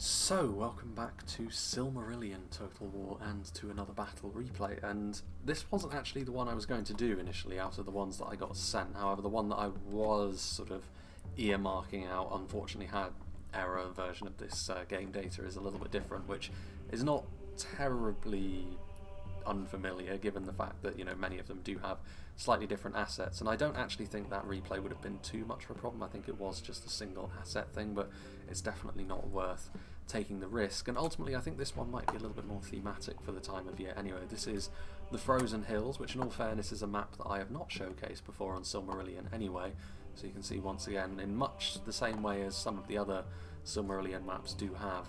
So, welcome back to Silmarillion Total War and to another battle replay, and this wasn't actually the one I was going to do initially out of the ones that I got sent. However, the one that I was sort of earmarking out unfortunately had error version of this game data is a little bit different, which is not terribly unfamiliar given the fact that, you know, many of them do have slightly different assets, and I don't actually think that replay would have been too much of a problem. I think it was just a single asset thing, but it's definitely not worth taking the risk, and ultimately I think this one might be a little bit more thematic for the time of year. Anyway, this is the Frozen Hills, which in all fairness is a map that I have not showcased before on Silmarillion anyway, so you can see once again, in much the same way as some of the other Silmarillion maps do have,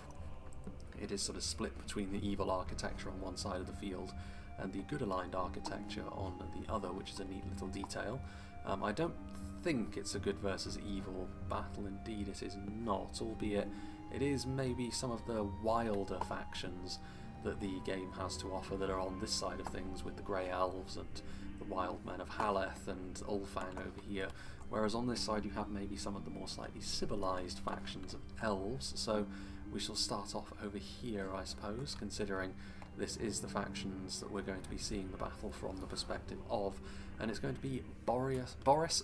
it is sort of split between the evil architecture on one side of the field and the good aligned architecture on the other, which is a neat little detail. I don't think it's a good versus evil battle, indeed it is not, albeit it is maybe some of the wilder factions that the game has to offer that are on this side of things, with the Grey Elves and the Wild Men of Haleth and Ulfang over here, whereas on this side you have maybe some of the more slightly civilized factions of Elves. So we shall start off over here, I suppose, considering this is the factions that we're going to be seeing the battle from the perspective of, and it's going to be Boris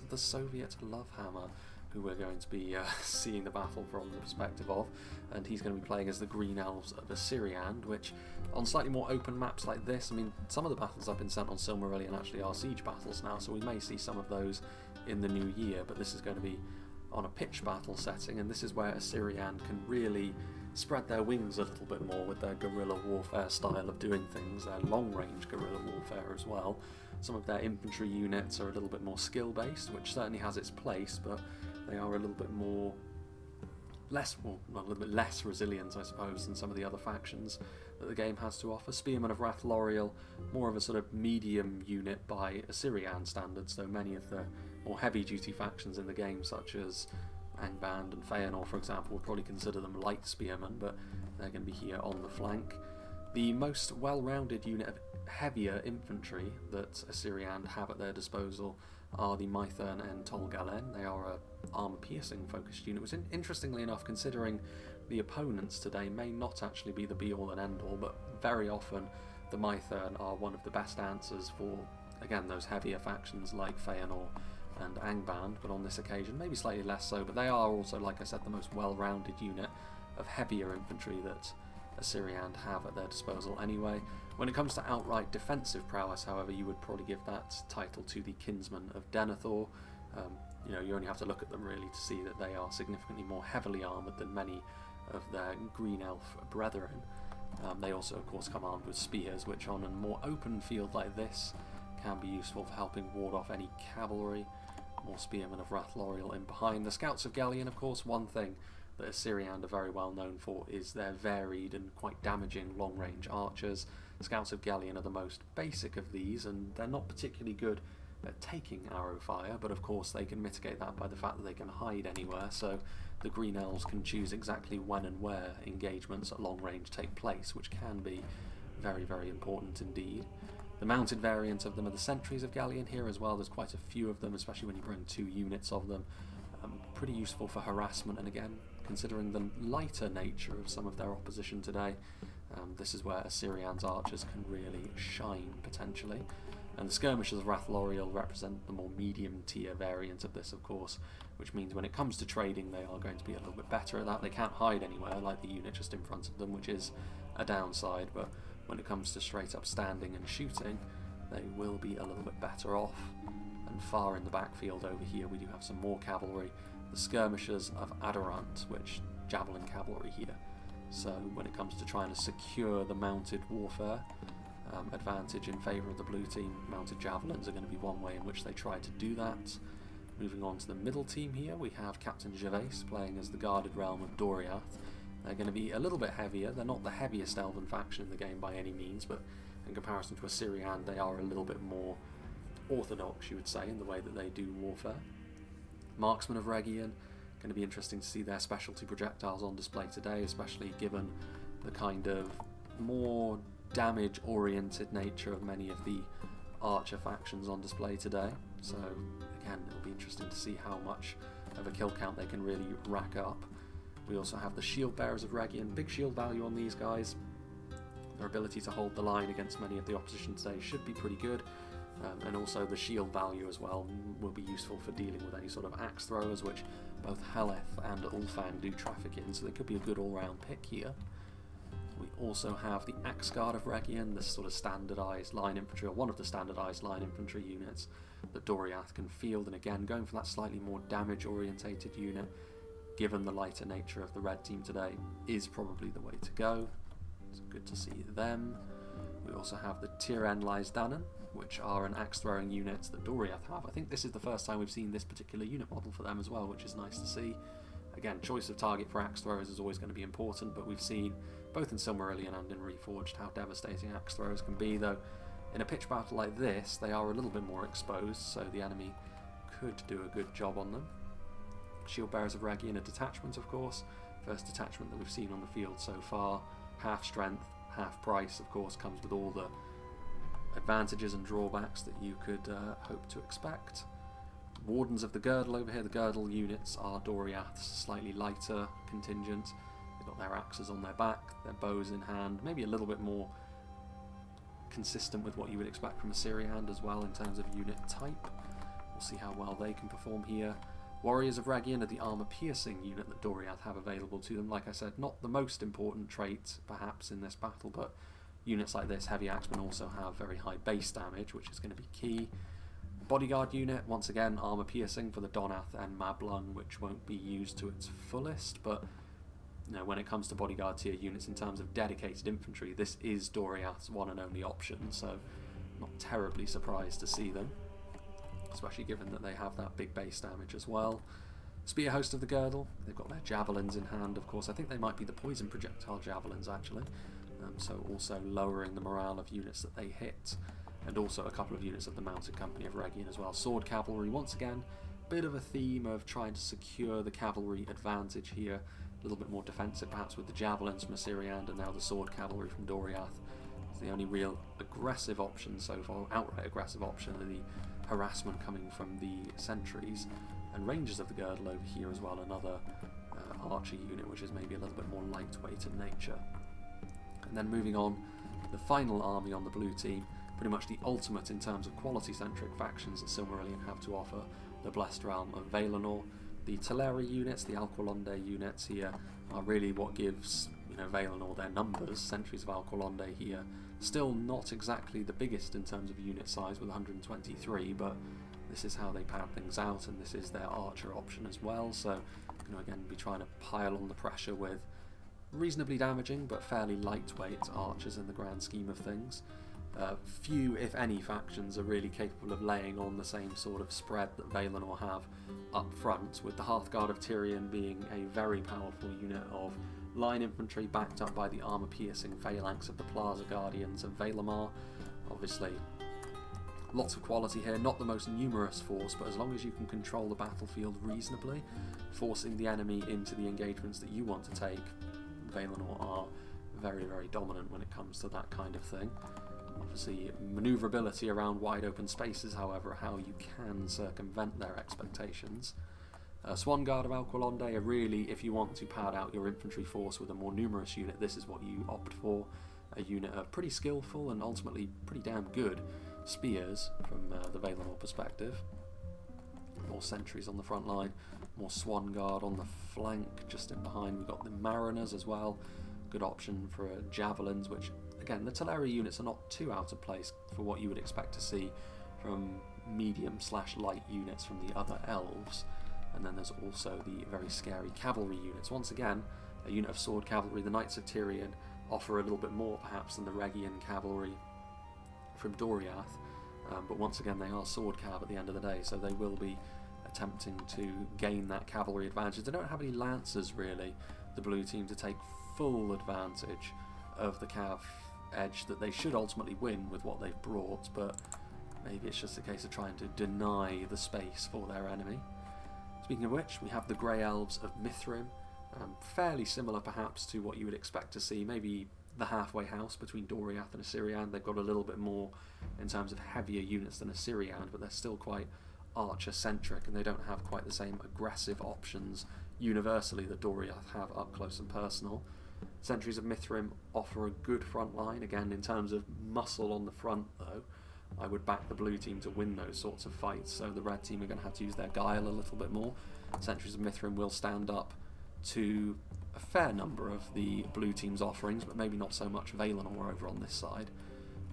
the Soviet Lovehammer who we're going to be seeing the battle from the perspective of, and he's going to be playing as the Green Elves of Ossiriand, which on slightly more open maps like this, I mean, some of the battles I've been sent on Silmarillion actually are siege battles now, so we may see some of those in the new year, but this is going to be on a pitch battle setting, and this is where Ossiriand can really spread their wings a little bit more with their guerrilla warfare style of doing things, their long-range guerrilla warfare as well. Some of their infantry units are a little bit more skill-based, which certainly has its place, but they are a little bit more less resilient, I suppose, than some of the other factions that the game has to offer. Spearmen of Rathloriel, more of a sort of medium unit by Ossiriand standards, though many of the more heavy-duty factions in the game, such as Angband and Feanor, for example, would probably consider them light spearmen, but they're going to be here on the flank. The most well-rounded unit of heavier infantry that Ossiriand have at their disposal are the Mithrim and Tolgalen. They are a armor-piercing focused unit, which, interestingly enough, considering the opponents today may not actually be the be-all and end-all, but very often the Mithrim are one of the best answers for, again, those heavier factions like Feanor and Angband, but on this occasion maybe slightly less so, but they are also, like I said, the most well-rounded unit of heavier infantry that Ossiriand have at their disposal anyway. When it comes to outright defensive prowess, however, you would probably give that title to the Kinsmen of Denethor. You know, you only have to look at them really to see that they are significantly more heavily armoured than many of their Green Elf brethren. They also, of course, come armed with spears, which on a more open field like this can be useful for helping ward off any cavalry. More Spearmen of Rathloriel in behind. The Scouts of Gallion, of course, one thing that Ossiriand are very well known for is their varied and quite damaging long-range archers. Scouts of Gallion are the most basic of these, and they're not particularly good at taking arrow fire, but of course they can mitigate that by the fact that they can hide anywhere, so the Green Elves can choose exactly when and where engagements at long range take place, which can be very, very important indeed. The mounted variants of them are the Sentries of Gallion here as well. There's quite a few of them, especially when you bring 2 units of them. Pretty useful for harassment, and again, considering the lighter nature of some of their opposition today, this is where Ossiriand's archers can really shine, potentially. And the Skirmishers of Rathloriel represent the more medium tier variant of this, of course, which means when it comes to trading they are going to be a little bit better at that. They can't hide anywhere like the unit just in front of them, which is a downside, but when it comes to straight up standing and shooting, they will be a little bit better off. And far in the backfield over here we do have some more cavalry, the Skirmishers of Adorant, which javelin cavalry here. So when it comes to trying to secure the mounted warfare advantage in favour of the blue team, mounted javelins are going to be one way in which they try to do that. Moving on to the middle team here, we have Captain Gervais playing as the guarded realm of Doriath. They're going to be a little bit heavier. They're not the heaviest elven faction in the game by any means, but in comparison to Ossiriand they are a little bit more orthodox, you would say, in the way that they do warfare. Marksmen of Region, going to be interesting to see their specialty projectiles on display today, especially given the kind of more damage oriented nature of many of the archer factions on display today. So again, it'll be interesting to see how much of a kill count they can really rack up. We also have the Shield Bearers of Region, big shield value on these guys. Their ability to hold the line against many of the opposition today should be pretty good. And also the shield value as well will be useful for dealing with any sort of axe throwers, which both Haleth and Ulfang do traffic in, so they could be a good all-round pick here. We also have the Axe Guard of Region, this sort of standardised line infantry, or one of the standardised line infantry units that Doriath can field, and again going for that slightly more damage-orientated unit, given the lighter nature of the red team today, is probably the way to go. It's good to see them. We also have the Tyren Lysdanen, which are an axe-throwing unit that Doriath have. I think this is the first time we've seen this particular unit model for them as well, which is nice to see. Again, choice of target for axe throwers is always going to be important, but we've seen both in Silmarillion and in Reforged how devastating axe throwers can be, though in a pitch battle like this they are a little bit more exposed, so the enemy could do a good job on them. Shield Bearers of Region, a detachment of course, first detachment that we've seen on the field so far, half strength, half price, of course, comes with all the advantages and drawbacks that you could hope to expect. Wardens of the Girdle over here. The Girdle units are Doriath's slightly lighter contingent. They've got their axes on their back, their bows in hand, maybe a little bit more consistent with what you would expect from Ossiriand as well in terms of unit type. We'll see how well they can perform here. Warriors of Region are the armour-piercing unit that Doriath have available to them. Like I said, not the most important trait perhaps in this battle, but units like this, Heavy Axemen, also have very high base damage, which is going to be key. Bodyguard unit, once again, armour-piercing for the Donath and Mablung, which won't be used to its fullest, but you know, when it comes to bodyguard tier units in terms of dedicated infantry, this is Doriath's one and only option, so not terribly surprised to see them, especially given that they have that big base damage as well. Spear Host of the Girdle, they've got their javelins in hand, of course. I think they might be the poison projectile javelins, actually, so also lowering the morale of units that they hit, and also a couple of units of the Mounted Company of Region as well. Sword Cavalry, once again, bit of a theme of trying to secure the cavalry advantage here, a little bit more defensive perhaps with the javelins from Ossiriand and now the Sword Cavalry from Doriath. It's the only real aggressive option so far, outright aggressive option, are the harassment coming from the sentries, and Rangers of the Girdle over here as well, another archer unit which is maybe a little bit more lightweight in nature. And then moving on, the final army on the blue team, pretty much the ultimate in terms of quality-centric factions that Silmarillion have to offer, the Blessed Realm of Valinor. The Teleri units, the Alqualonde units here, are really what gives Valinor their numbers. Sentries of Alqualonde here, still not exactly the biggest in terms of unit size with 123, but this is how they pad things out, and this is their archer option as well, so again be trying to pile on the pressure with reasonably damaging but fairly lightweight archers in the grand scheme of things. Few, if any, factions are really capable of laying on the same sort of spread that Valinor have up front, with the Hearthguard of Tyrion being a very powerful unit of line infantry backed up by the armour-piercing phalanx of the Plaza Guardians of Valimar. Obviously, lots of quality here, not the most numerous force, but as long as you can control the battlefield reasonably, forcing the enemy into the engagements that you want to take, Valinor are very, very dominant when it comes to that kind of thing. Obviously, manoeuvrability around wide open spaces, however, how you can circumvent their expectations. Swan Guard of Alqualonde are really, if you want to pad out your infantry force with a more numerous unit, this is what you opt for. A unit of pretty skillful and ultimately pretty damn good spears from the Valinor perspective. More sentries on the front line, more Swan Guard on the flank, just in behind we've got the Mariners as well. Good option for javelins, which again, the Teleri units are not too out of place for what you would expect to see from medium/light units from the other elves. And then there's also the very scary cavalry units. Once again, a unit of sword cavalry, the Knights of Tyrion, offer a little bit more perhaps than the Region cavalry from Doriath, but once again they are sword cav at the end of the day, so they will be attempting to gain that cavalry advantage. They don't have any lancers really, the blue team, to take full advantage of the cav edge that they should ultimately win with what they've brought, but maybe it's just a case of trying to deny the space for their enemy. Speaking of which, we have the Grey Elves of Mithrim, fairly similar perhaps to what you would expect to see, maybe the halfway house between Doriath and Ossiriand. They've got a little bit more in terms of heavier units than Ossiriand, but they're still quite archer-centric, and they don't have quite the same aggressive options universally that Doriath have up close and personal. Sentries of Mithrim offer a good front line. Again, in terms of muscle on the front, though, I would back the blue team to win those sorts of fights, so the red team are going to have to use their guile a little bit more. Sentries of Mithrim will stand up to a fair number of the blue team's offerings, but maybe not so much Valinor over on this side.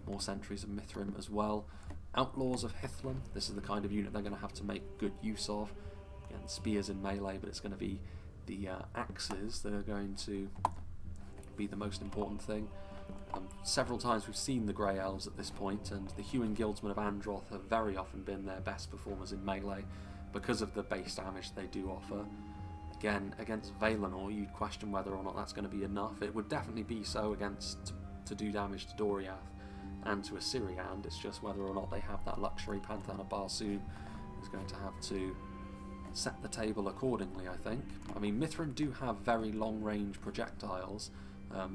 More Sentries of Mithrim as well. Outlaws of Hithlum, this is the kind of unit they're going to have to make good use of. Again, spears in melee, but it's going to be the axes that are going to be the most important thing. Several times we've seen the Grey Elves at this point, and the Hewing Guildsmen of Androth have very often been their best performers in melee because of the base damage they do offer. Again, against Valinor, you'd question whether or not that's going to be enough. It would definitely be so against to do damage to Doriath and to Ossiriand. It's just whether or not they have that luxury. Panthana Barsoom is going to have to set the table accordingly, I think. I mean, Mithrim do have very long-range projectiles.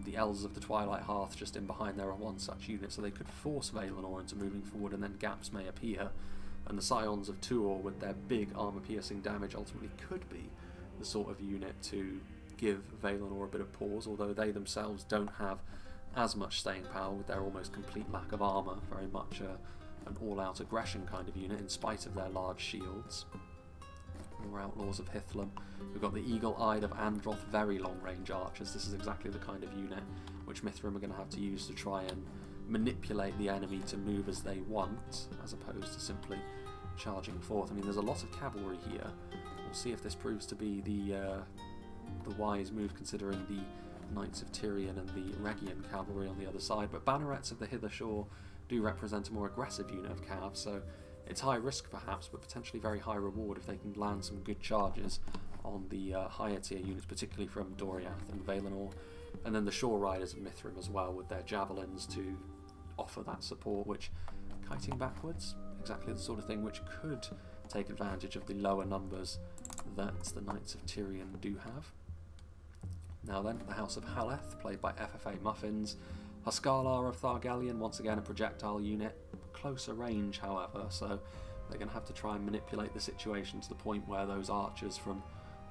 The Elves of the Twilight Hearth just in behind there are one such unit, so they could force Valinor into moving forward, and then gaps may appear. And the Scions of Tuor, with their big armour-piercing damage, ultimately could be the sort of unit to give Valinor a bit of pause, although they themselves don't have as much staying power with their almost complete lack of armour, very much an all-out aggression kind of unit in spite of their large shields. More Outlaws of Hithlum. We've got the Eagle-Eyed of Androth, very long-range archers. This is exactly the kind of unit which Mithrim are going to have to use to try and manipulate the enemy to move as they want, as opposed to simply charging forth. I mean, there's a lot of cavalry here. We'll see if this proves to be the wise move, considering the Knights of Tyrion and the Rhegian cavalry on the other side. But Bannerets of the Hither Shore do represent a more aggressive unit of cav, so it's high risk perhaps, but potentially very high reward if they can land some good charges on the higher tier units, particularly from Doriath and Valinor. And then the Shore Riders of Mithrim as well, with their javelins to offer that support, which, kiting backwards, exactly the sort of thing which could take advantage of the lower numbers that the Knights of Tyrion do have. Now then, the House of Haleth, played by FFA Muffins. Huskalar of Thargelion, once again a projectile unit. Closer range, however, so they're going to have to try and manipulate the situation to the point where those archers from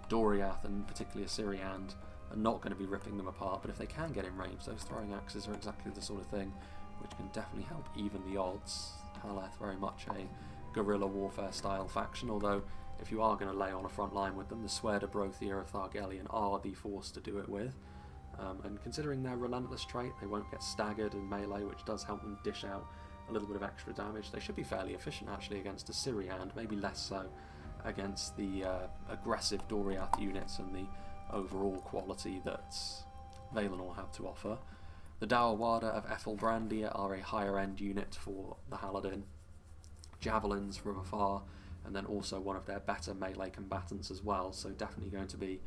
Doriath and particularly Ossiriand are not going to be ripping them apart, but if they can get in range, those throwing axes are exactly the sort of thing which can definitely help even the odds. Haleth, very much a guerrilla warfare style faction, although if you are going to lay on a front line with them, the Swear de Brothier of Thargelion are the force to do it with. And considering their relentless trait, they won't get staggered in melee, which does help them dish out a little bit of extra damage. They should be fairly efficient actually against Ossiriand, maybe less so against the aggressive Doriath units and the overall quality that Valinor have to offer. The Dawawada of Ethelbrandia are a higher end unit for the Haladin. Javelins from afar, and then also one of their better melee combatants as well, so definitely going to be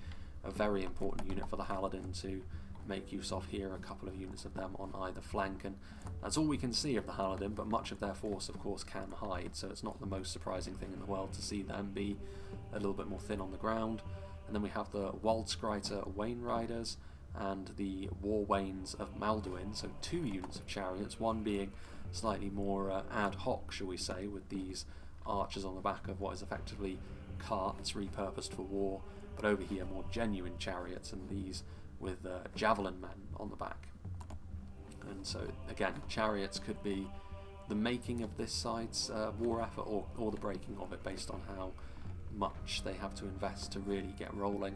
a very important unit for the Haladin to make use of here. A couple of units of them on either flank, and that's all we can see of the Haladin, but much of their force of course can hide, so it's not the most surprising thing in the world to see them be a little bit more thin on the ground. And then we have the Waldskreiter Wain Riders and the War Wains of Malduin, so two units of chariots, one being slightly more ad hoc, shall we say, with these archers on the back of what is effectively carts repurposed for war, but over here more genuine chariots, and these with javelin men on the back. And so again, chariots could be the making of this side's war effort, or the breaking of it, based on how much they have to invest to really get rolling.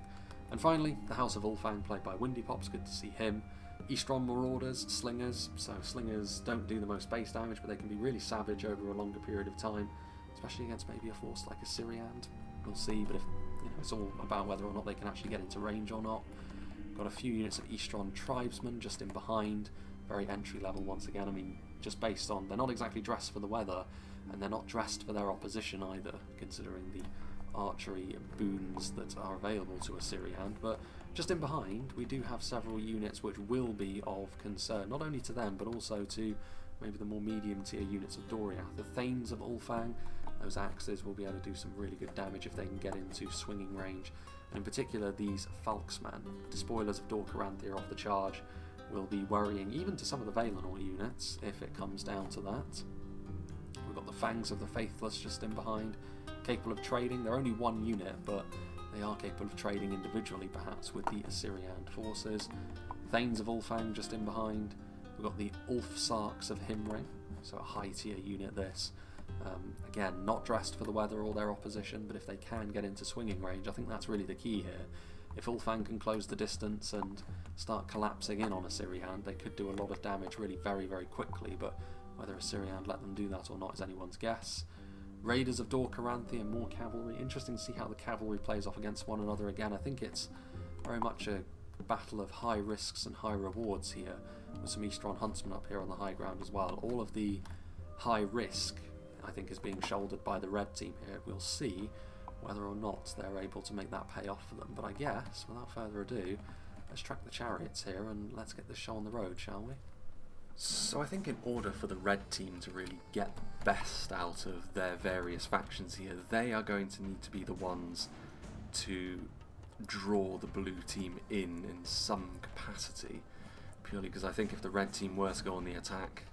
And finally, the House of Ulfang, played by Windy Pops, good to see him. Eastron Marauders, Slingers, so Slingers don't do the most base damage, but they can be really savage over a longer period of time, especially against maybe a force like Ossiriand. We'll see, but if it's all about whether or not they can actually get into range or not. Got a few units of Eastron Tribesmen just in behind, very entry level once again. I mean, just based on, they're not exactly dressed for the weather, and they're not dressed for their opposition either, considering the archery boons that are available to Ossiriand. But just in behind, we do have several units which will be of concern, not only to them, but also to maybe the more medium tier units of Doriath. The Thanes of Ulfang, those axes will be able to do some really good damage if they can get into swinging range. And in particular, these Falksman, Despoilers of Dor-Caranthir off the charge, will be worrying even to some of the Valinor units if it comes down to that. We've got the Fangs of the Faithless just in behind, capable of trading. They're only one unit, but they are capable of trading individually perhaps with the Ossiriand forces. Thanes of Ulfang just in behind. We've got the Ulfsarks of Himring, so a high tier unit this. Again, not dressed for the weather or their opposition, but if they can get into swinging range, I think that's really the key here. If Ulfang can close the distance and start collapsing in on Ossiriand, they could do a lot of damage really very, very quickly, but whether Ossiriand let them do that or not is anyone's guess. Raiders of Doriath and more cavalry. Interesting to see how the cavalry plays off against one another again. I think it's very much a battle of high risks and high rewards here, with some Eastron huntsmen up here on the high ground as well. All of the high risk, I think, is being shouldered by the red team here. We'll see whether or not they're able to make that pay off for them. But I guess, without further ado, let's track the chariots here and let's get this show on the road, shall we? So I think in order for the red team to really get the best out of their various factions here, they are going to need to be the ones to draw the blue team in some capacity. Purely because I think if the red team were to go on the attack,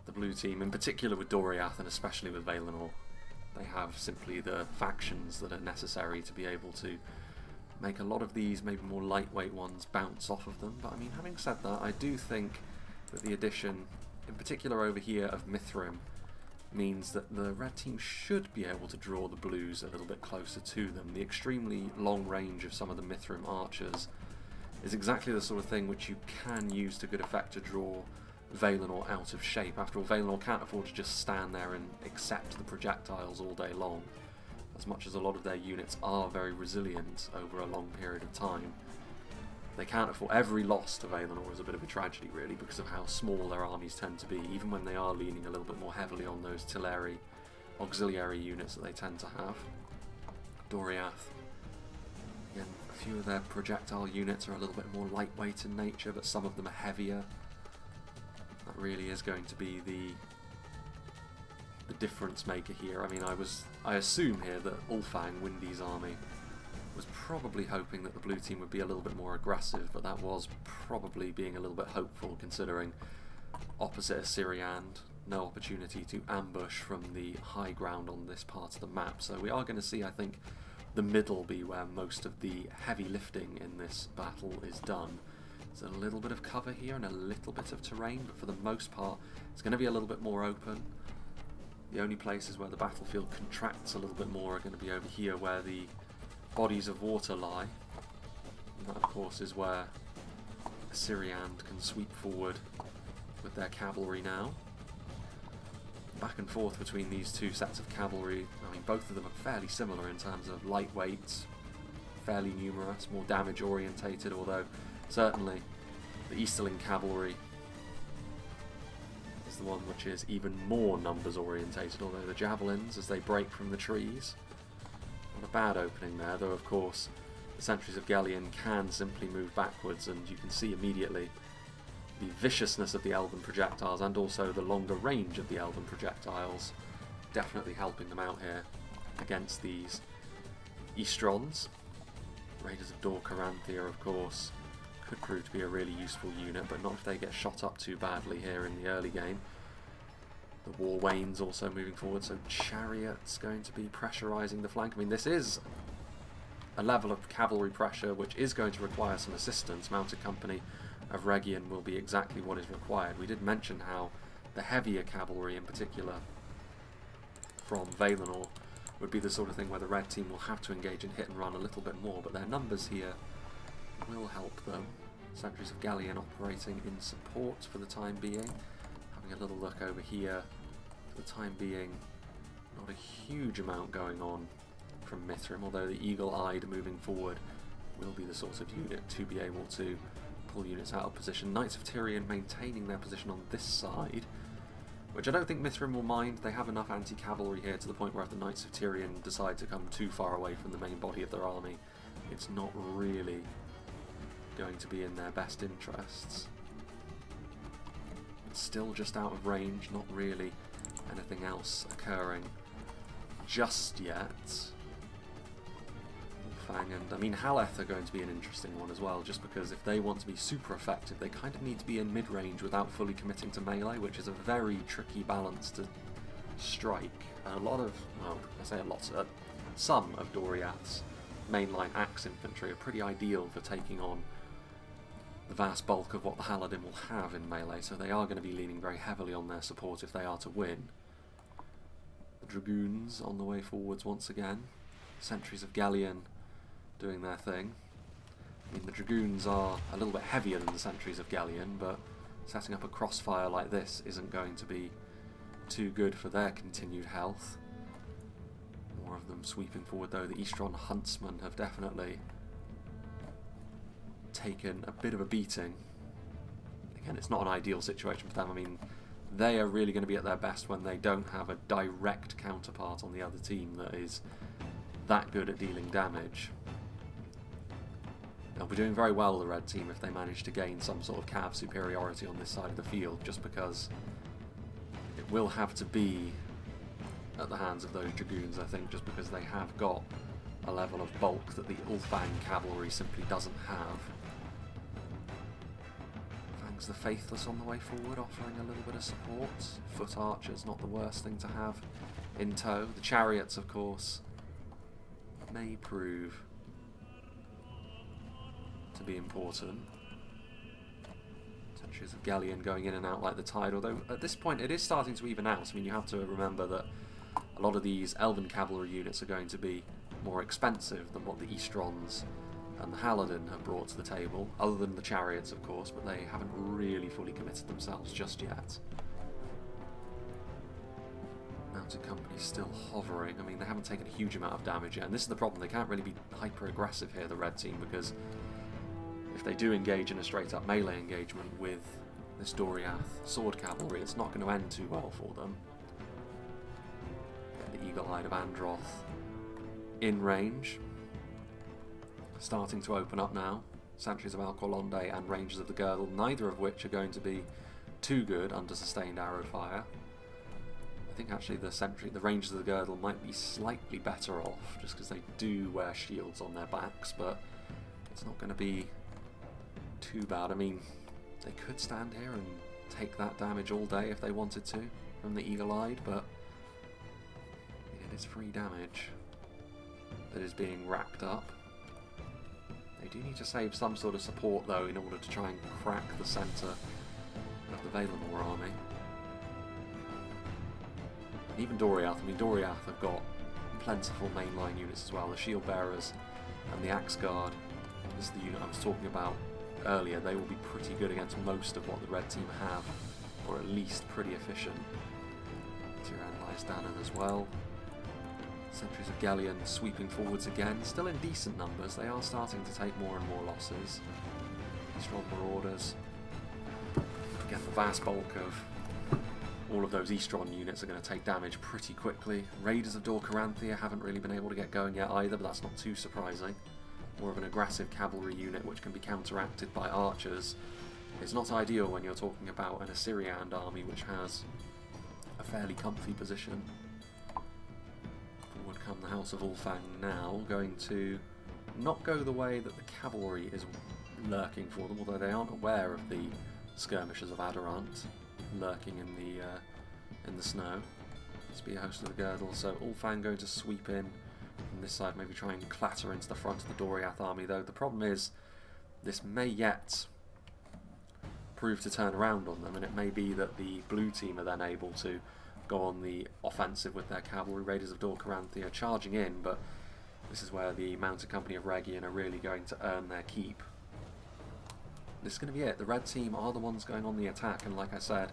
the blue team, in particular with Doriath and especially with Valinor, they have simply the factions that are necessary to be able to make a lot of these maybe more lightweight ones bounce off of them. But I mean, having said that, I do think that the addition, in particular over here, of Mithrim means that the red team should be able to draw the blues a little bit closer to them. The extremely long range of some of the Mithrim archers is exactly the sort of thing which you can use to good effect to draw Valinor out of shape. After all, Valinor can't afford to just stand there and accept the projectiles all day long. As much as a lot of their units are very resilient over a long period of time, they can't afford. Every loss to Valinor is a bit of a tragedy, really, because of how small their armies tend to be, even when they are leaning a little bit more heavily on those Teleri auxiliary units that they tend to have. Doriath, again, a few of their projectile units are a little bit more lightweight in nature, but some of them are heavier. That really is going to be the difference maker here. I mean, I assume here that Ulfang, Windy's army, was probably hoping that the blue team would be a little bit more aggressive, but that was probably being a little bit hopeful, considering opposite Ossiriand, no opportunity to ambush from the high ground on this part of the map. So we are going to see, I think, the middle be where most of the heavy lifting in this battle is done. There's a little bit of cover here and a little bit of terrain, but for the most part it's going to be a little bit more open. The only places where the battlefield contracts a little bit more are going to be over here where the bodies of water lie. And that, of course, is where Ossiriand can sweep forward with their cavalry now. Back and forth between these two sets of cavalry. I mean, both of them are fairly similar in terms of lightweight, fairly numerous, more damage orientated, although certainly the Easterling cavalry is the one which is even more numbers orientated, although the javelins, as they break from the trees, not a bad opening there, though of course the sentries of Gallion can simply move backwards, and you can see immediately the viciousness of the elven projectiles and also the longer range of the elven projectiles definitely helping them out here against these Eastrons. Raiders of Doriath, of course, could prove to be a really useful unit, but not if they get shot up too badly here in the early game. The War Wains also moving forward, so chariots going to be pressurising the flank. I mean, this is a level of cavalry pressure which is going to require some assistance. Mounted Company of Region will be exactly what is required. We did mention how the heavier cavalry, in particular from Valinor, would be the sort of thing where the red team will have to engage in hit and run a little bit more, but their numbers here will help them. Sentries of Gallion operating in support for the time being. Having a little look over here, for the time being, not a huge amount going on from Mithrim, although the eagle-eyed moving forward will be the sort of unit to be able to pull units out of position. Knights of Tyrion maintaining their position on this side, which I don't think Mithrim will mind. They have enough anti-cavalry here to the point where if the Knights of Tyrion decide to come too far away from the main body of their army, it's not really going to be in their best interests. It's still just out of range, not really anything else occurring just yet. Ulfang and, I mean, Haleth are going to be an interesting one as well, just because if they want to be super effective, they kind of need to be in mid-range without fully committing to melee, which is a very tricky balance to strike. And a lot of, well, I say a lot, some of Doriath's mainline axe infantry are pretty ideal for taking on the vast bulk of what the Haladin will have in melee, so they are going to be leaning very heavily on their support if they are to win. The Dragoons on the way forwards once again. Sentries of Galleon doing their thing. I mean, the Dragoons are a little bit heavier than the Sentries of Galleon, but setting up a crossfire like this isn't going to be too good for their continued health. More of them sweeping forward though. The Eastron Huntsmen have definitely taken a bit of a beating. Again, it's not an ideal situation for them. I mean, they are really going to be at their best when they don't have a direct counterpart on the other team that is that good at dealing damage. They'll be doing very well, the red team, if they manage to gain some sort of cav superiority on this side of the field, just because it will have to be at the hands of those Dragoons, I think, just because they have got a level of bulk that the Ulfang cavalry simply doesn't have. Ulfang's the Faithless on the way forward, offering a little bit of support. Foot archers, not the worst thing to have in tow. The chariots, of course, may prove to be important. Sentries of Galleon going in and out like the tide, although at this point it is starting to even out. I mean, you have to remember that a lot of these Elven cavalry units are going to be more expensive than what the Eastrons and the Haladin have brought to the table, other than the chariots, of course, but they haven't really fully committed themselves just yet. Mounted company still hovering. I mean, they haven't taken a huge amount of damage yet, and this is the problem. They can't really be hyper-aggressive here, the red team, because if they do engage in a straight-up melee engagement with this Doriath sword cavalry, it's not going to end too well for them. Get the eagle-eyed of Androth in range. Starting to open up now. Sentries of Alcolonde and Rangers of the Girdle, neither of which are going to be too good under sustained arrow fire. I think actually the Rangers of the Girdle might be slightly better off, just because they do wear shields on their backs, but it's not going to be too bad. I mean, they could stand here and take that damage all day if they wanted to from the eagle-eyed, but it is free damage that is being racked up. They do need to save some sort of support though in order to try and crack the centre of the Valinor army. And even Doriath, I mean, Doriath have got plentiful mainline units as well. The shield bearers and the axe guard, this is the unit I was talking about earlier. They will be pretty good against most of what the red team have, or at least pretty efficient. Tirand lies down as well. Sentries of Galleon sweeping forwards again, still in decent numbers. They are starting to take more and more losses. Strong marauders. Again, the vast bulk of all of those Eastron units are going to take damage pretty quickly. Raiders of Dor-Caranthia haven't really been able to get going yet either, but that's not too surprising. More of an aggressive cavalry unit which can be counteracted by archers. It's not ideal when you're talking about an Ossiriand army which has a fairly comfy position. Forward come the House of Ulfang now, going to not go the way that the cavalry is lurking for them, although they aren't aware of the skirmishers of Adorant lurking in the snow. Spear host of the Girdle, so Ulfang going to sweep in from this side, maybe try and clatter into the front of the Doriath army, though the problem is this may yet prove to turn around on them, and it may be that the blue team are then able to go on the offensive with their cavalry. Raiders of Dor-Caranthia charging in, but this is where the mounted company of Rhegion are really going to earn their keep. This is going to be it. The red team are the ones going on the attack, and like I said,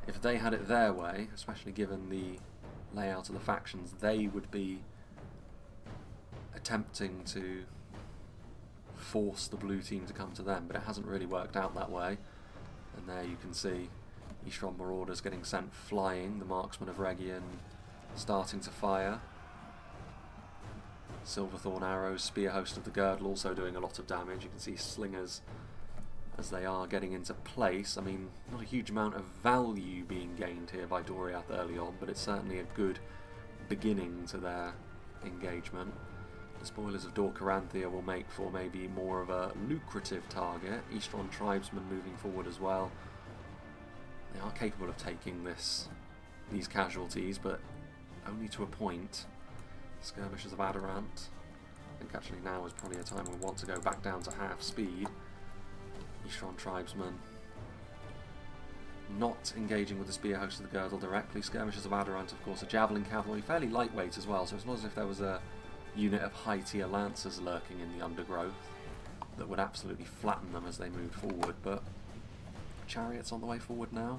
if they had it their way, especially given the layout of the factions, they would be attempting to force the blue team to come to them, but it hasn't really worked out that way. And there you can see Eastron Marauders getting sent flying, the marksmen of Rhegion starting to fire. Silverthorn arrows, Spear host of the Girdle also doing a lot of damage. You can see slingers as they are getting into place. I mean, not a huge amount of value being gained here by Doriath early on, but it's certainly a good beginning to their engagement. The spoilers of Dor-Caranthia will make for maybe more of a lucrative target. Eastron tribesmen moving forward as well. They are capable of taking these casualties, but only to a point. Skirmishers of Adorant think actually now is probably a time we want to go back down to half speed. Ishran tribesmen not engaging with the spear host of the girdle directly. Skirmishers of Adarant, of course, a javelin cavalry, fairly lightweight as well, so it's not as if there was a unit of high tier lancers lurking in the undergrowth that would absolutely flatten them as they moved forward, but chariots on the way forward now.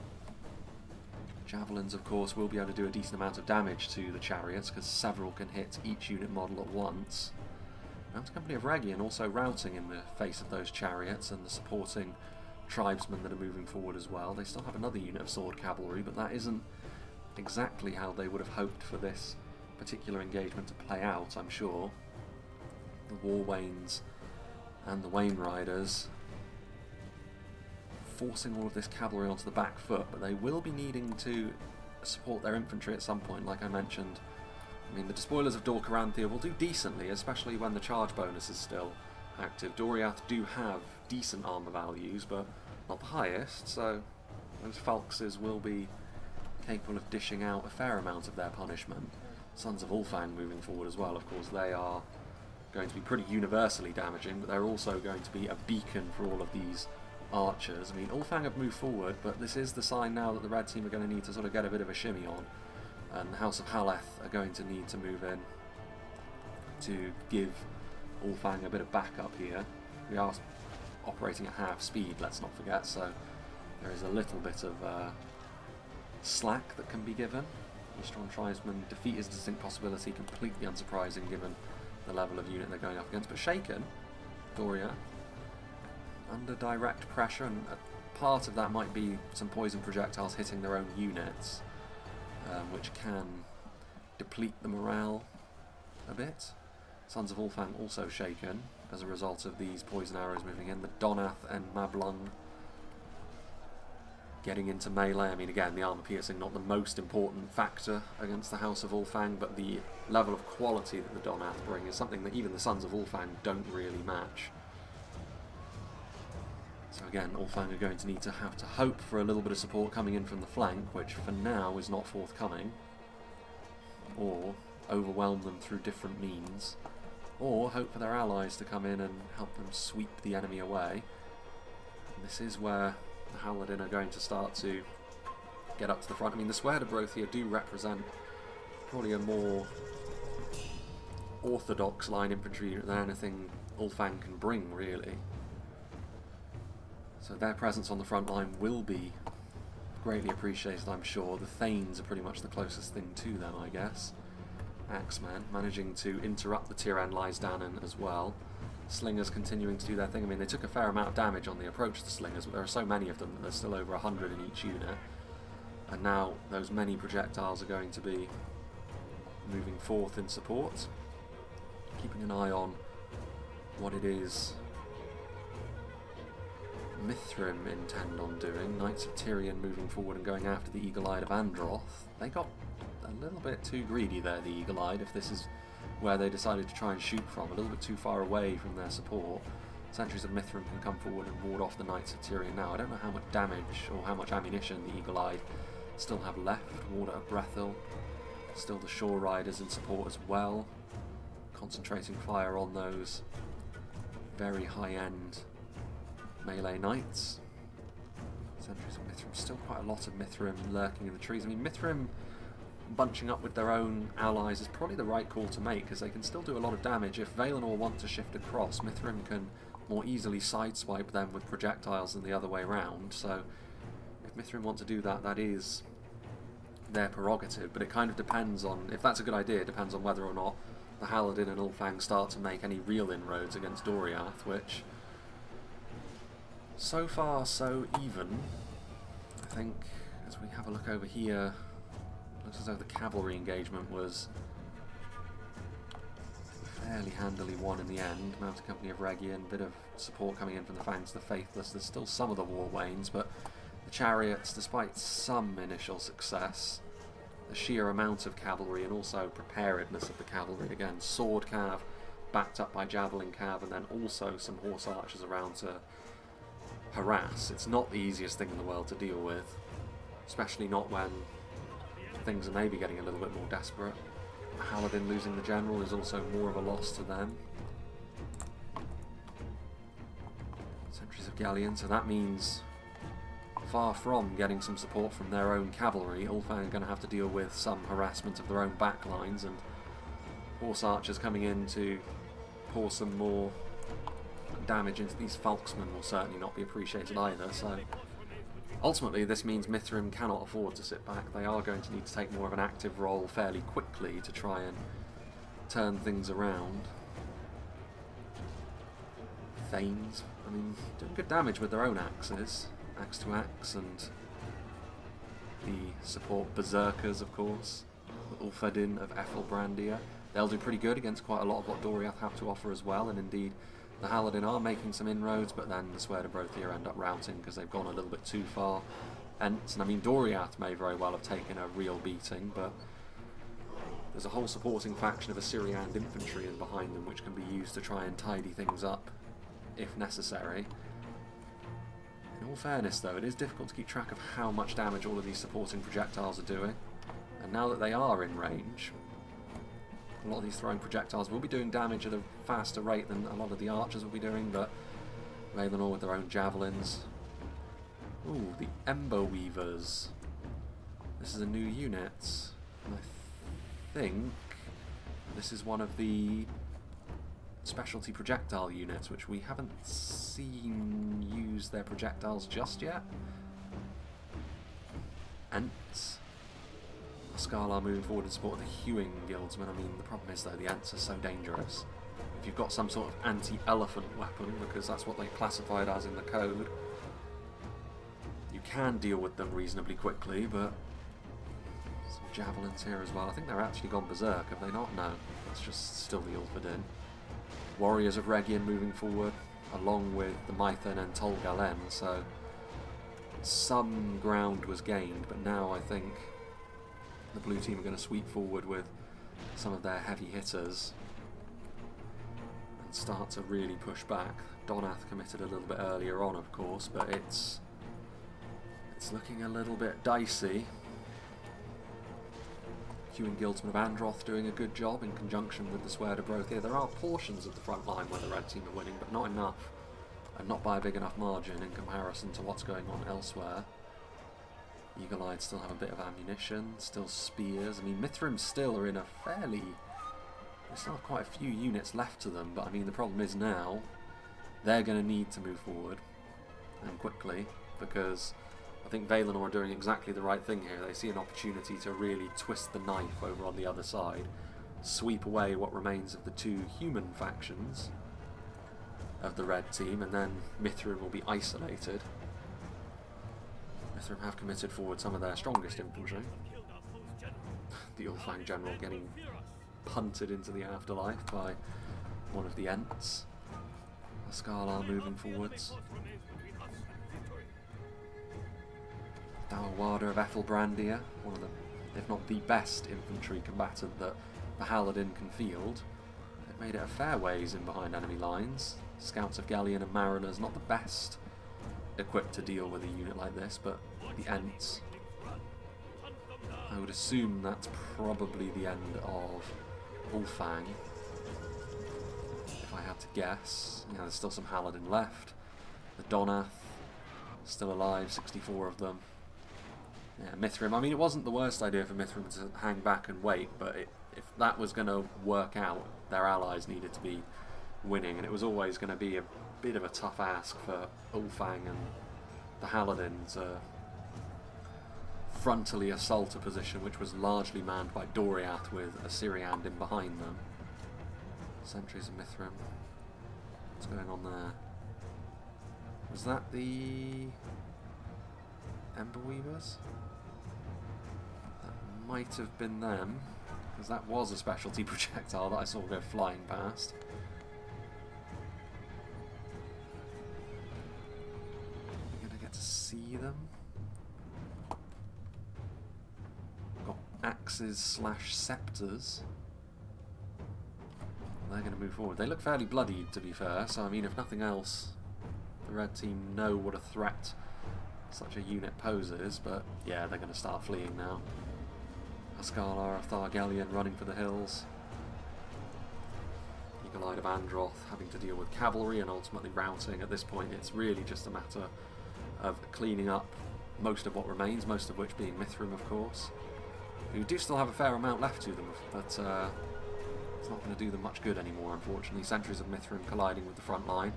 Javelins, of course, will be able to do a decent amount of damage to the chariots because several can hit each unit model at once. Mounted Company of Regian also routing in the face of those chariots and the supporting tribesmen that are moving forward as well. They still have another unit of sword cavalry, but that isn't exactly how they would have hoped for this particular engagement to play out, I'm sure. The Warwains and the Wain Riders forcing all of this cavalry onto the back foot, but they will be needing to support their infantry at some point, like I mentioned. I mean, the Despoilers of Dor Caranthia will do decently, especially when the charge bonus is still active. Doriath do have decent armour values, but not the highest, so those Falxes will be capable of dishing out a fair amount of their punishment. Sons of Ulfang moving forward as well, of course, they are going to be pretty universally damaging, but they're also going to be a beacon for all of these archers. I mean, Ulfang have moved forward, but this is the sign now that the red team are going to need to sort of get a bit of a shimmy on, and the House of Haleth are going to need to move in to give Ulfang a bit of backup here. We are operating at half speed, let's not forget, so there is a little bit of slack that can be given. Eastern Tribesmen defeat is a distinct possibility, completely unsurprising given the level of unit they're going up against, but shaken, Doria, under direct pressure, and a part of that might be some poison projectiles hitting their own units, which can deplete the morale a bit. Sons of Ulfang also shaken as a result of these poison arrows moving in. The Donath and Mablung getting into melee. I mean, again, the armour piercing not the most important factor against the House of Ulfang, but the level of quality that the Donath bring is something that even the Sons of Ulfang don't really match. So again, Ulfang are going to need to have to hope for a little bit of support coming in from the flank, which for now is not forthcoming, or overwhelm them through different means, or hope for their allies to come in and help them sweep the enemy away. And this is where the Haladin are going to start to get up to the front. I mean, the Sweardebroth here do represent probably a more orthodox line infantry unit than anything Ulfang can bring, really. So their presence on the front line will be greatly appreciated, I'm sure. The Thanes are pretty much the closest thing to them, I guess. Axeman managing to interrupt the Tyrann Lysdanen as well. Slingers continuing to do their thing. I mean, they took a fair amount of damage on the approach to the Slingers, but there are so many of them that there's still over 100 in each unit. And now those many projectiles are going to be moving forth in support. Keeping an eye on what it is Mithrim intend on doing. Knights of Tyrion moving forward and going after the Eagle-Eyed of Androth. They got a little bit too greedy there, the Eagle-Eyed, if this is where they decided to try and shoot from, a little bit too far away from their support. Sentries of Mithrim can come forward and ward off the Knights of Tyrion now. I don't know how much damage or how much ammunition the Eagle-Eyed still have left. Warder of Brethil, still the Shore Riders in support as well, concentrating fire on those very high-end melee knights. Sentries of Mithrim, still quite a lot of Mithrim lurking in the trees. I mean, Mithrim bunching up with their own allies is probably the right call to make, because they can still do a lot of damage. If Valinor want to shift across, Mithrim can more easily sideswipe them with projectiles than the other way around, so if Mithrim want to do that, that is their prerogative, but it kind of depends on, if that's a good idea, it depends on whether or not the Haladin and Ulfang start to make any real inroads against Doriath, which so far so even. I think as we have a look over here, it looks as though the cavalry engagement was fairly handily won in the end. Mounted Company of Regian, bit of support coming in from the Fangs of the Faithless. There's still some of the Warwains, but the chariots, despite some initial success, the sheer amount of cavalry and also preparedness of the cavalry, again, sword cav backed up by javelin cav, and then also some horse archers around to harass. It's not the easiest thing in the world to deal with, especially not when things are maybe getting a little bit more desperate. Haladin losing the general is also more of a loss to them. Scouts of Galleon, so that means far from getting some support from their own cavalry, Ulfang are going to have to deal with some harassment of their own backlines, and horse archers coming in to pour some more damage into these Falksmen will certainly not be appreciated either. So ultimately this means Mithrim cannot afford to sit back. They are going to need to take more of an active role fairly quickly to try and turn things around. Thanes, I mean, doing good damage with their own axes. Axe to axe, and the support berserkers, of course, Ulfedin of Ethelbrandia. They'll do pretty good against quite a lot of what Doriath have to offer as well, and indeed the Haleth are making some inroads, but then the Sword of Brothir end up routing because they've gone a little bit too far. And I mean, Doriath may very well have taken a real beating, but there's a whole supporting faction of Ossiriand infantry in behind them which can be used to try and tidy things up if necessary. In all fairness though, it is difficult to keep track of how much damage all of these supporting projectiles are doing. And now that they are in range, a lot of these throwing projectiles will be doing damage at a faster rate than a lot of the archers will be doing, but Valinor with their own javelins. Ooh, the Ember Weavers. This is a new unit. And I think this is one of the specialty projectile units, which we haven't seen use their projectiles just yet. Ents. Skalar moving forward in support of the hewing guildsmen. I mean, the problem is though, the Ents are so dangerous. If you've got some sort of anti-elephant weapon, because that's what they classify it as in the code, you can deal with them reasonably quickly, but some javelins here as well. I think they're actually gone berserk, have they not? No, that's just still the Ulfedin. Warriors of Region moving forward, along with the Mithrim and Tolgalen, so some ground was gained, but now I think the blue team are going to sweep forward with some of their heavy hitters and start to really push back. Donath committed a little bit earlier on, of course, but it's looking a little bit dicey. Hewing Guildsmen of Androth doing a good job in conjunction with the Sword of Brothir. There are portions of the front line where the red team are winning, but not enough, and not by a big enough margin in comparison to what's going on elsewhere. Eagle-Eyed still have a bit of ammunition, still spears. I mean, Mithrim still are in a fairly... They still have quite a few units left to them, but I mean, the problem is now they're going to need to move forward, and quickly, because I think Valinor are doing exactly the right thing here. They see an opportunity to really twist the knife over on the other side, sweep away what remains of the two human factions of the red team, and then Mithrim will be isolated. Mithrim have committed forward some of their strongest infantry. The Ulfang general getting punted into the afterlife by one of the Ents. Skalar moving forwards. Dawada of Ethelbrandia, one of the, if not the best infantry combatant that the Haleth can field. They've made it a fair ways in behind enemy lines. Scouts of Galleon and Mariners not the best equipped to deal with a unit like this, but the Ents, I would assume that's probably the end of Ulfang, if I had to guess. Yeah, there's still some Haleth left. The Donath, still alive, 64 of them. Yeah, Mithrim, I mean, it wasn't the worst idea for Mithrim to hang back and wait, but if that was going to work out, their allies needed to be winning, and it was always going to be a bit of a tough ask for Ulfang and the Haleth to frontally assault a position which was largely manned by Doriath with Ossiriand in behind them. Sentries of Mithrim. What's going on there? Was that the Ember Weavers? That might have been them, because that was a specialty projectile that I saw go flying past. Are we going to get to see them? Got axes slash scepters. They're going to move forward. They look fairly bloodied, to be fair, so I mean, if nothing else, the red team know what a threat such a unit poses, but yeah, they're going to start fleeing now. Skalar of Thargelion running for the hills. Eagle Eye of Androth, having to deal with cavalry and ultimately routing. At this point it's really just a matter of cleaning up most of what remains, most of which being Mithrim, of course, who do still have a fair amount left to them, but it's not going to do them much good anymore, unfortunately. Sentries of Mithrim colliding with the front line.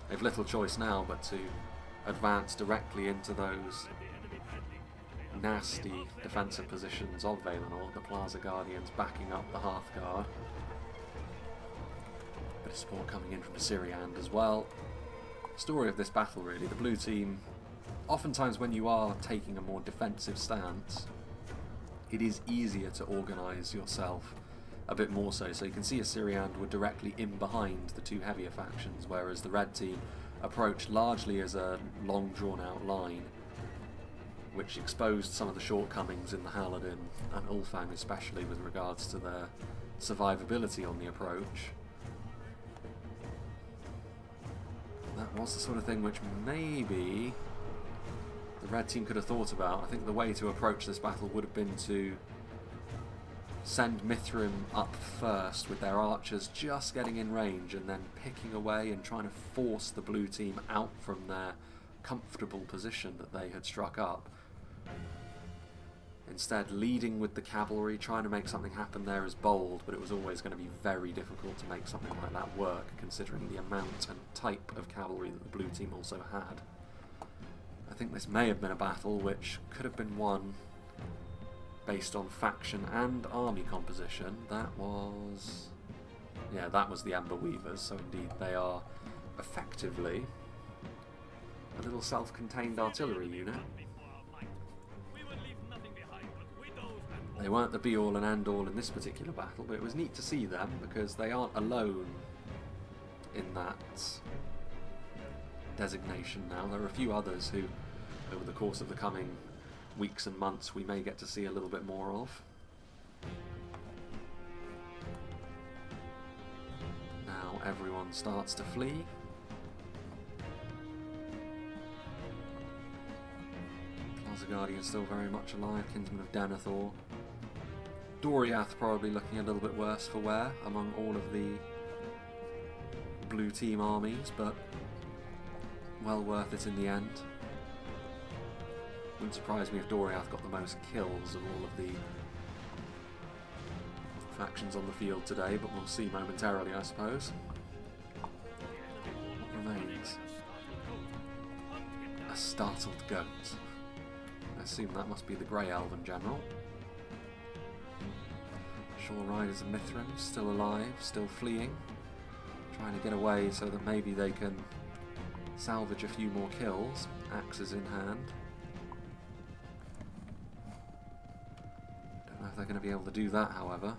They've little choice now but to advance directly into those nasty defensive positions of Valinor, the Plaza Guardians backing up the Hearthguard. Bit of support coming in from Ossiriand as well. Story of this battle really, the blue team, oftentimes when you are taking a more defensive stance, it is easier to organise yourself a bit more so. So you can see Ossiriand were directly in behind the two heavier factions, whereas the red team approached largely as a long drawn out line, which exposed some of the shortcomings in the Haleth and Ulfang, especially with regards to their survivability on the approach. That was the sort of thing which maybe the red team could have thought about. I think the way to approach this battle would have been to send Mithrim up first with their archers just getting in range and then picking away and trying to force the blue team out from their comfortable position that they had struck up. Instead, leading with the cavalry, trying to make something happen there is bold, but it was always going to be very difficult to make something like that work, considering the amount and type of cavalry that the blue team also had. I think this may have been a battle which could have been won based on faction and army composition. That was... yeah, that was the Ember Weavers, so indeed they are effectively a little self-contained artillery unit. They weren't the be-all and end-all in this particular battle, but it was neat to see them because they aren't alone in that designation now. There are a few others who, over the course of the coming weeks and months, we may get to see a little bit more of. Now everyone starts to flee. Plaza Guardian still very much alive, Kinsman of Denethor. Doriath probably looking a little bit worse for wear among all of the blue team armies, but well worth it in the end. Wouldn't surprise me if Doriath got the most kills of all of the factions on the field today, but we'll see momentarily, I suppose. What remains? A startled goat. I assume that must be the Grey Elven General. Shore Riders of Mithrim still alive, still fleeing, trying to get away so that maybe they can salvage a few more kills, axes in hand. Don't know if they're going to be able to do that, however.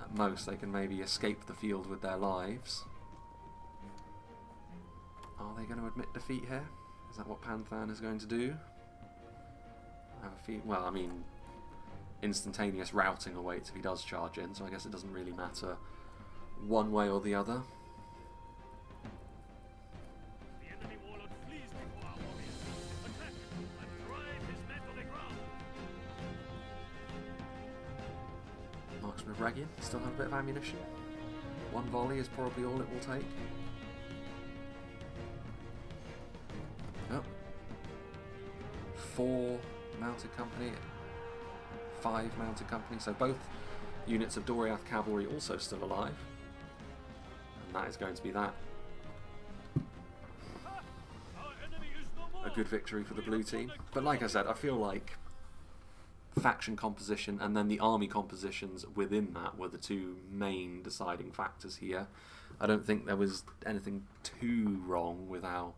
At most they can maybe escape the field with their lives. Are they going to admit defeat here? Is that what Panthan is going to do? I have a feeling, well, I mean, instantaneous routing awaits if he does charge in, so I guess it doesn't really matter one way or the other. Marksman of Region still have a bit of ammunition. One volley is probably all it will take. Oh. 4 mounted company. 5 mounted company, so both units of Doriath cavalry also still alive, and that is going to be that. A good victory for the blue team, but like I said, I feel like faction composition and then the army compositions within that were the two main deciding factors here. I don't think there was anything too wrong with how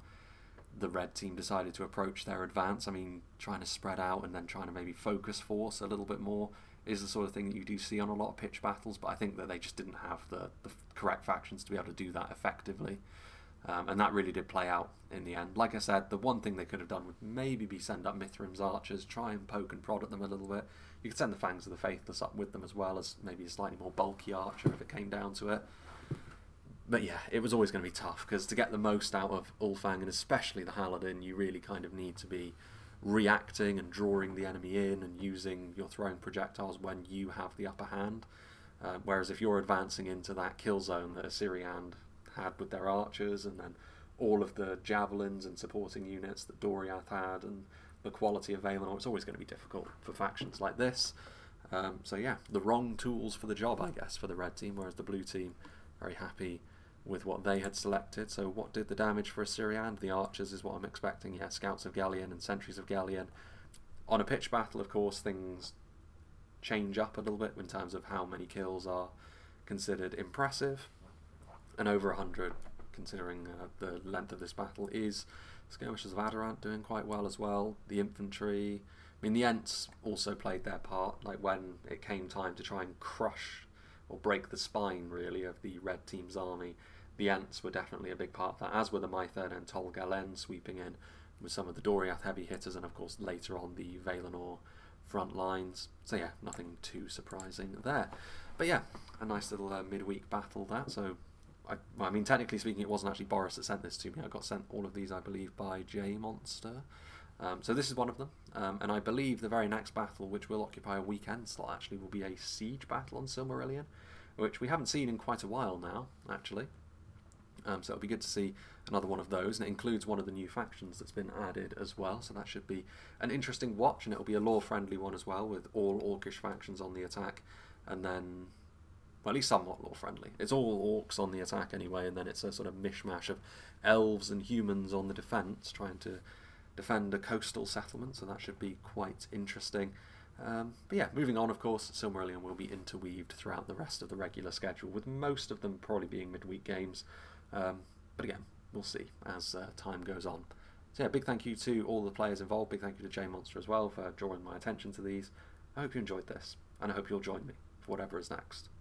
the red team decided to approach their advance. I mean, trying to spread out and then trying to maybe focus force a little bit more is the sort of thing that you do see on a lot of pitch battles, but I think that they just didn't have the correct factions to be able to do that effectively. And that really did play out in the end. Like I said, the one thing they could have done would maybe be send up Mithrim's archers, try and poke and prod at them a little bit. You could send the Fangs of the Faithless up with them as well as maybe a slightly more bulky archer if it came down to it. But yeah, it was always going to be tough, because to get the most out of Ulfang, and especially the Haleth, you really kind of need to be reacting and drawing the enemy in and using your thrown projectiles when you have the upper hand. Whereas if you're advancing into that kill zone that Ossiriand had with their archers, and then all of the javelins and supporting units that Doriath had, and the quality of Valinor, it's always going to be difficult for factions like this. So yeah, the wrong tools for the job, I guess, for the red team, whereas the blue team very happy with what they had selected. So what did the damage for Ossiriand? The archers is what I'm expecting. Yeah, scouts of Galleon and sentries of Galleon. On a pitch battle, of course, things change up a little bit in terms of how many kills are considered impressive, and over 100, considering the length of this battle, is Skirmishers of Adorant doing quite well as well. The infantry, I mean, the Ents also played their part, like when it came time to try and crush or break the spine, really, of the red team's army. The Ents were definitely a big part of that, as were the Mythern and Tol Galen sweeping in with some of the Doriath heavy hitters, and of course later on the Valinor front lines. So yeah, nothing too surprising there. But yeah, a nice little midweek battle that. So I mean, technically speaking, it wasn't actually Boris that sent this to me. I got sent all of these, I believe, by J-Monster. So this is one of them, and I believe the very next battle, which will occupy a weekend slot, actually will be a siege battle on Silmarillion, which we haven't seen in quite a while now, actually. So it'll be good to see another one of those, and it includes one of the new factions that's been added as well, so that should be an interesting watch, and it'll be a lore-friendly one as well, with all Orcish factions on the attack, and then, well, at least somewhat lore-friendly. It's all Orcs on the attack anyway, and then it's a sort of mishmash of elves and humans on the defence, trying to defend a coastal settlement, so that should be quite interesting. But yeah, moving on, of course, Silmarillion will be interweaved throughout the rest of the regular schedule, with most of them probably being midweek games. But again, we'll see as time goes on. So yeah, big thank you to all the players involved, big thank you to J-Monster as well for drawing my attention to these. I hope you enjoyed this, and I hope you'll join me for whatever is next.